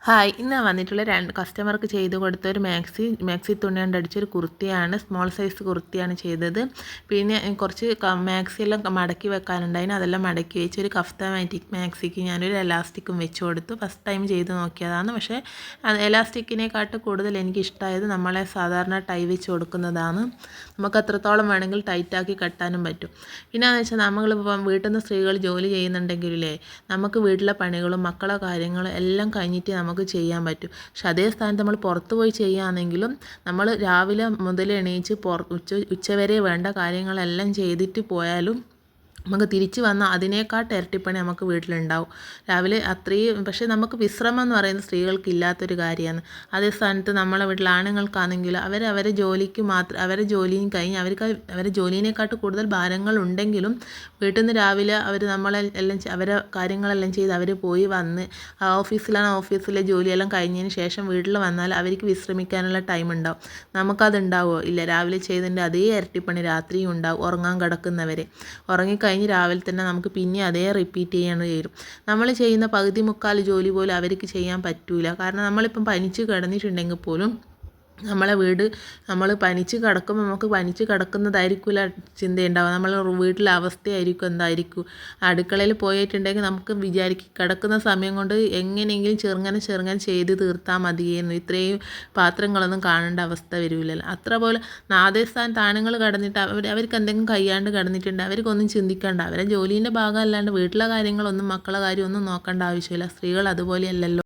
Hi, ഇന്ന് വന്നിട്ടുള്ള കസ്റ്റമർക്ക് ചെയ്ത് കൊടുത്ത ഒരു മാക്സി തുണി കൊണ്ട് അടിച്ചൊരു കുർത്തിയാണ്. സ്മോൾ സൈസ് കുർത്തിയാണ് ചെയ്തത്. പിന്നെ കുറച്ച് മാക്സിയെല്ലാം മടക്കി വെക്കാനുണ്ടായിരുന്നു. അതെല്ലാം മടക്കി വെച്ച് ഒരു കഫ്താമാറ്റിക് മാക്സിക്ക് ഞാനൊരു എലാസ്റ്റിക്കും വെച്ച് കൊടുത്തു. ഫസ്റ്റ് ടൈം ചെയ്ത് നോക്കിയതാണ്. പക്ഷേ എലാസ്റ്റിക്കിനെക്കാട്ട് കൂടുതൽ എനിക്കിഷ്ടമായത് നമ്മളെ സാധാരണ ടൈ വെച്ച് കൊടുക്കുന്നതാണ്. നമുക്ക് എത്രത്തോളം വേണമെങ്കിൽ ടൈറ്റാക്കി കെട്ടാനും പറ്റും. പിന്നെ എന്ന് വെച്ചാൽ നമ്മളിപ്പം വീട്ടിൽ നിന്ന് സ്ത്രീകൾ ജോലി ചെയ്യുന്നുണ്ടെങ്കിലേ നമുക്ക് വീട്ടിലെ പണികളും മക്കളെ കാര്യങ്ങളും എല്ലാം കഴിഞ്ഞിട്ട് നമുക്ക് ചെയ്യാൻ പറ്റും. പക്ഷെ അതേ സ്ഥാനത്ത് നമ്മൾ പുറത്ത് പോയി ചെയ്യുകയാണെങ്കിലും നമ്മൾ രാവിലെ മുതൽ എണീച്ച് ഉച്ചവരെ വേണ്ട കാര്യങ്ങളെല്ലാം ചെയ്തിട്ട് പോയാലും നമുക്ക് തിരിച്ച് വന്നാൽ അതിനേക്കാട്ട് ഇരട്ടിപ്പണി നമുക്ക് വീട്ടിലുണ്ടാവും. രാവിലെ അത്രയും പക്ഷേ നമുക്ക് വിശ്രമം എന്ന് പറയുന്നത് സ്ത്രീകൾക്ക് ഇല്ലാത്തൊരു കാര്യമാണ്. അതേ സ്ഥാനത്ത് നമ്മളെ വീട്ടിൽ ആണുങ്ങൾക്കാണെങ്കിൽ അവരെ ജോലിക്ക് മാത്രം അവരെ ജോലിയും കഴിഞ്ഞ് അവരെ ജോലിയേക്കാട്ട് കൂടുതൽ ഭാരങ്ങൾ ഉണ്ടെങ്കിലും വീട്ടിൽ നിന്ന് രാവിലെ അവർ നമ്മളെല്ലാം അവരെ കാര്യങ്ങളെല്ലാം ചെയ്ത് അവർ പോയി വന്ന് ഓഫീസിലെ ജോലിയെല്ലാം കഴിഞ്ഞതിന് ശേഷം വീട്ടിൽ വന്നാൽ അവർക്ക് വിശ്രമിക്കാനുള്ള ടൈം ഉണ്ടാവും. നമുക്കതുണ്ടാവുമോ? ഇല്ല. രാവിലെ ചെയ്തതിൻ്റെ അതേ ഇരട്ടിപ്പണി രാത്രിയും ഉണ്ടാവും. ഉറങ്ങാൻ കിടക്കുന്നവരെ ഉറങ്ങിക്കഴിഞ്ഞ് രാവിലെ തന്നെ നമുക്ക് പിന്നെ അതേ റിപ്പീറ്റ് ചെയ്യേണ്ടി വരും. നമ്മൾ ചെയ്യുന്ന പകുതി മുക്കാൽ ജോലി പോലും അവർക്ക് ചെയ്യാൻ പറ്റില്ല. കാരണം നമ്മളിപ്പം പനിച്ച് കിടന്നിട്ടുണ്ടെങ്കിൽ പോലും നമ്മൾ പനിച്ച് കിടക്കുമ്പോൾ നമുക്ക് പനിച്ച് കിടക്കുന്നതായിരിക്കില്ല ചിന്തയുണ്ടാവുക. നമ്മളെ വീട്ടിലെ അവസ്ഥയായിരിക്കും എന്തായിരിക്കും. അടുക്കളയിൽ പോയിട്ടുണ്ടെങ്കിൽ നമുക്ക് കിടക്കുന്ന സമയം കൊണ്ട് എങ്ങനെയെങ്കിലും ചെറുങ്ങനെ ചെയ്ത് തീർത്താൽ മതിയെന്ന്. ഇത്രയും പാത്രങ്ങളൊന്നും കാണേണ്ട അവസ്ഥ വരില്ലല്ലോ. അത്ര പോലെ അതേ സ്ഥാനത്ത് ആണുങ്ങൾ കിടന്നിട്ട് അവർക്ക് എന്തെങ്കിലും കഴിയാണ്ട് കിടന്നിട്ടുണ്ട് അവർക്കൊന്നും ചിന്തിക്കേണ്ട. അവരെ ജോലീൻ്റെ ഭാഗം അല്ലാണ്ട് വീട്ടിലെ കാര്യങ്ങളൊന്നും മക്കളെ കാര്യമൊന്നും നോക്കേണ്ട ആവശ്യമില്ല. സ്ത്രീകൾ അതുപോലെയല്ലല്ലോ.